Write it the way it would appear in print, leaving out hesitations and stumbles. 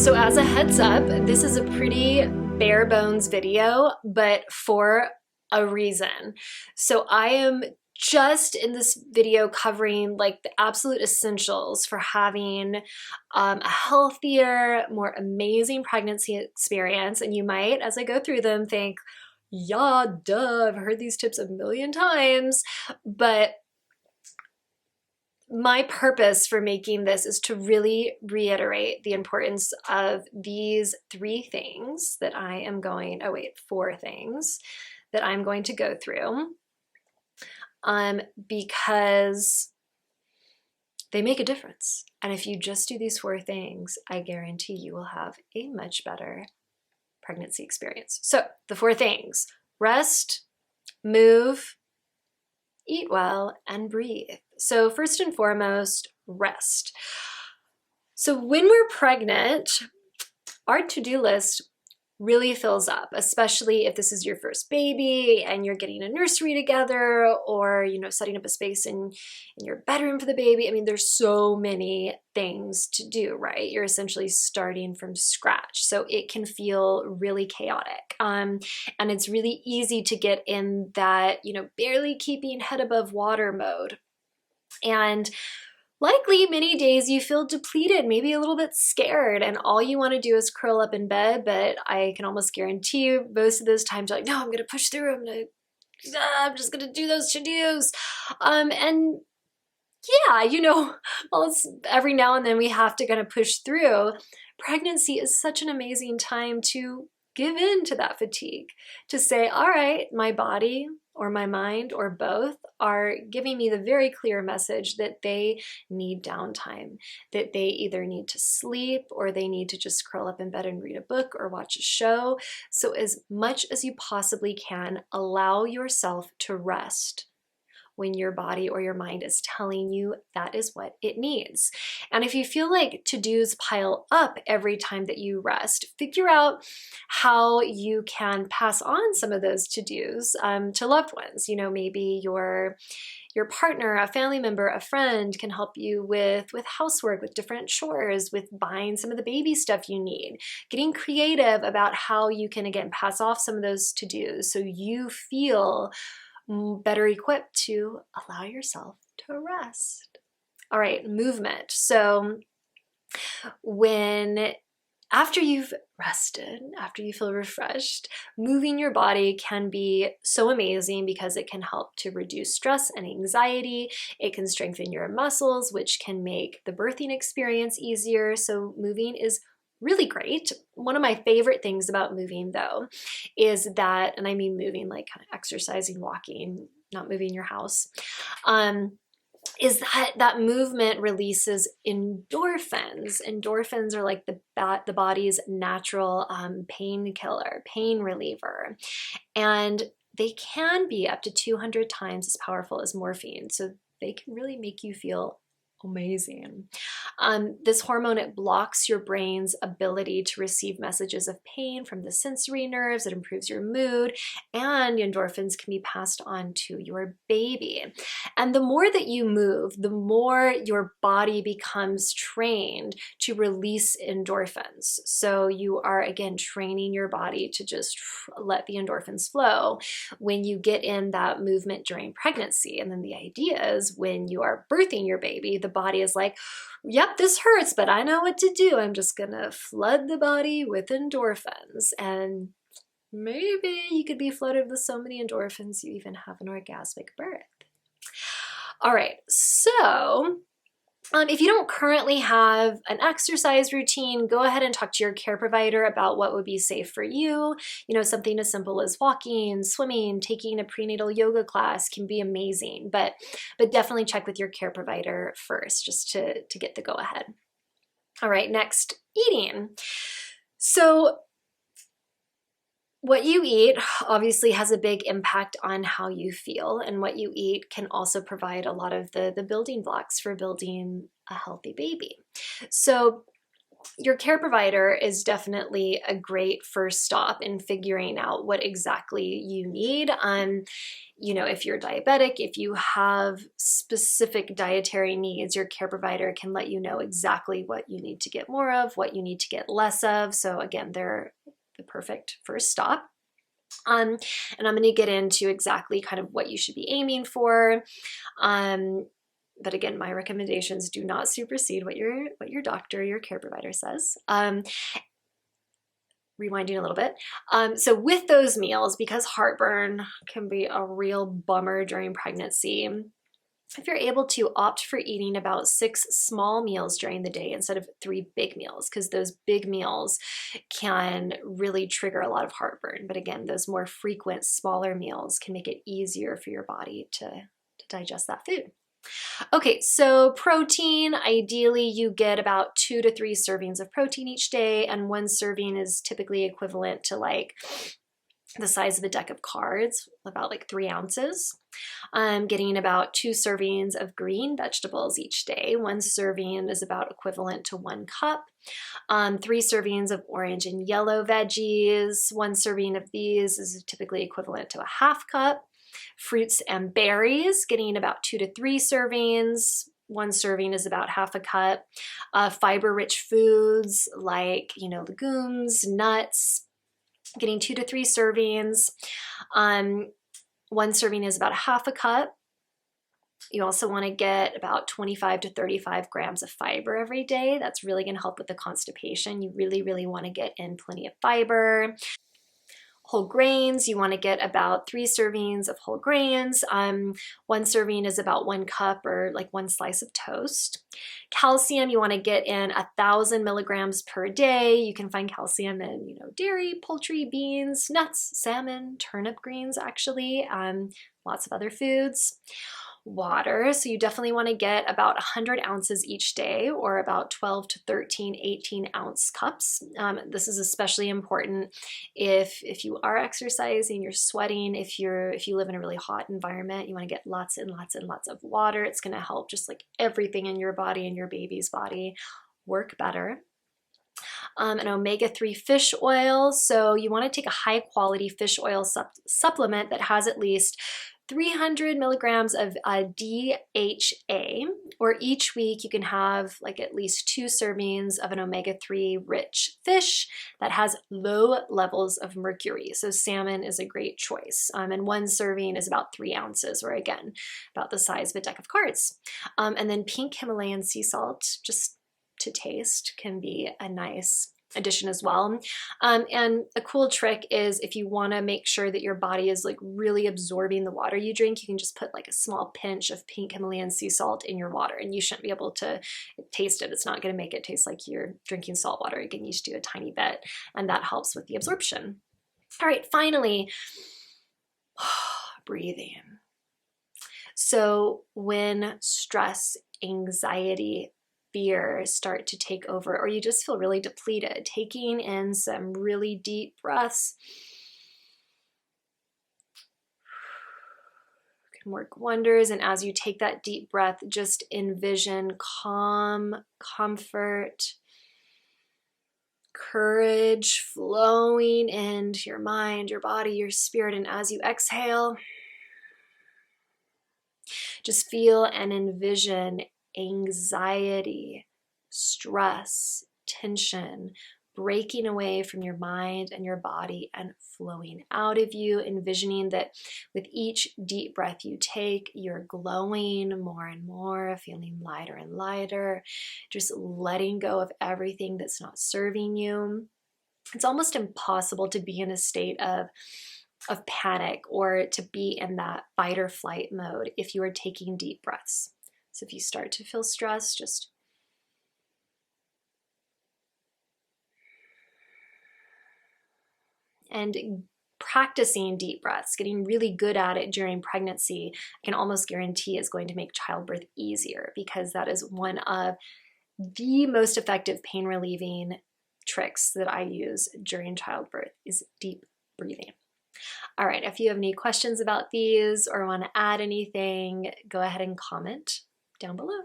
So as a heads up, this is a pretty bare bones video, but for a reason. So I am just in this video covering like the absolute essentials for having a healthier, more amazing pregnancy experience. And you might, as I go through them, think, yeah, duh, I've heard these tips a million times, but my purpose for making this is to really reiterate the importance of these four things that I'm going to go through, because they make a difference. And if you just do these four things, I guarantee you will have a much better pregnancy experience. So the four things: rest, move, eat well, and breathe. So first and foremost, rest. So when we're pregnant, our to-do list really fills up, especially if this is your first baby and you're getting a nursery together, or setting up a space in your bedroom for the baby. I mean, there's so many things to do, right? You're essentially starting from scratch, so it can feel really chaotic, and it's really easy to get in that barely keeping head above water mode. And likely many days you feel depleted, maybe a little bit scared, and all you want to do is curl up in bed. But I can almost guarantee you most of those times you're like, no, I'm going to push through. I'm just going to do those to-dos. And yeah, well, it's every now and then we have to kind of push through. Pregnancy is such an amazing time to give in to that fatigue, to say, all right, my body or my mind or both are giving me the very clear message that they need downtime, that they either need to sleep or they need to just curl up in bed and read a book or watch a show. So as much as you possibly can, allow yourself to rest when your body or your mind is telling you that is what it needs. And if you feel like to-dos pile up every time that you rest, figure out how you can pass on some of those to-dos to loved ones. Maybe your partner, a family member, a friend can help you with housework, with different chores, with buying some of the baby stuff you need, getting creative about how you can, again, pass off some of those to-dos so you feel better equipped to allow yourself to rest. All right, movement. So after you've rested, after you feel refreshed, moving your body can be so amazing because it can help to reduce stress and anxiety. It can strengthen your muscles, which can make the birthing experience easier. So moving is really great. One of my favorite things about moving, though, is that, and I mean moving like kind of exercising, walking, not moving your house, is that movement releases endorphins. Endorphins are like the body's natural painkiller, pain reliever, and they can be up to 200 times as powerful as morphine. So they can really make you feel amazing. This hormone, it blocks your brain's ability to receive messages of pain from the sensory nerves. It improves your mood, and endorphins can be passed on to your baby. And the more that you move, the more your body becomes trained to release endorphins. So you are, again, training your body to just let the endorphins flow when you get in that movement during pregnancy. And then the idea is when you are birthing your baby, the body is like, yep, this hurts, but I know what to do. I'm just gonna flood the body with endorphins. And maybe you could be flooded with so many endorphins you even have an orgasmic birth. All right, so if you don't currently have an exercise routine, go ahead and talk to your care provider about what would be safe for you. Something as simple as walking, swimming, taking a prenatal yoga class can be amazing, but definitely check with your care provider first just to get the go ahead. All right, next, eating. So what you eat obviously has a big impact on how you feel, and what you eat can also provide a lot of the building blocks for building a healthy baby. So your care provider is definitely a great first stop in figuring out what exactly you need. You know, if you're diabetic, if you have specific dietary needs, your care provider can let you know exactly what you need to get more of, what you need to get less of. So again, they're the perfect first stop. And I'm going to get into exactly kind of what you should be aiming for. But again, my recommendations do not supersede what your doctor, your care provider says. Rewinding a little bit. So with those meals, because heartburn can be a real bummer during pregnancy, if you're able to opt for eating about 6 small meals during the day instead of 3 big meals, because those big meals can really trigger a lot of heartburn. But again, those more frequent, smaller meals can make it easier for your body to digest that food. Okay, so protein, ideally you get about 2 to 3 servings of protein each day, and 1 serving is typically equivalent to like the size of a deck of cards, about like 3 ounces. Getting about 2 servings of green vegetables each day. 1 serving is about equivalent to 1 cup. 3 servings of orange and yellow veggies. 1 serving of these is typically equivalent to a half cup. Fruits and berries, getting about 2 to 3 servings. 1 serving is about half a cup. Fiber-rich foods like, legumes, nuts, getting 2 to 3 servings. 1 serving is about half a cup. You also want to get about 25 to 35 grams of fiber every day. That's really going to help with the constipation. You really, really want to get in plenty of fiber. Whole grains, you want to get about 3 servings of whole grains. 1 serving is about 1 cup or like 1 slice of toast. Calcium, you want to get in 1,000 milligrams per day. You can find calcium in, dairy, poultry, beans, nuts, salmon, turnip greens, actually, lots of other foods. Water, so you definitely want to get about 100 ounces each day, or about 12 to 13 18-ounce cups. This is especially important if you are exercising, you're sweating, if you live in a really hot environment, you want to get lots and lots and lots of water. It's going to help just like everything in your body and your baby's body work better. An omega-3 fish oil, so you want to take a high quality fish oil supplement that has at least 300 milligrams of DHA, or each week you can have like at least 2 servings of an omega-3 rich fish that has low levels of mercury. So salmon is a great choice. And 1 serving is about 3 ounces, or again, about the size of a deck of cards. And then pink Himalayan sea salt, just to taste, can be a nice addition as well. And a cool trick is if you want to make sure that your body is like really absorbing the water you drink, you can just put like a small pinch of pink Himalayan sea salt in your water, and you shouldn't be able to taste it. It's not going to make it taste like you're drinking salt water. Again, you just do a tiny bit, and that helps with the absorption. All right, finally, breathing. So when stress, anxiety, fear start to take over, or you just feel really depleted, taking in some really deep breaths can work wonders. And as you take that deep breath, just envision calm, comfort, courage flowing into your mind, your body, your spirit. And as you exhale, just feel and envision anxiety, stress, tension breaking away from your mind and your body and flowing out of you, envisioning that with each deep breath you take, you're glowing more and more, feeling lighter and lighter, just letting go of everything that's not serving you. It's almost impossible to be in a state of panic or to be in that fight or flight mode if you are taking deep breaths. So if you start to feel stressed, just and practicing deep breaths, getting really good at it during pregnancy, I can almost guarantee is going to make childbirth easier, because that is one of the most effective pain relieving tricks that I use during childbirth is deep breathing. All right, if you have any questions about these or want to add anything, go ahead and comment down below.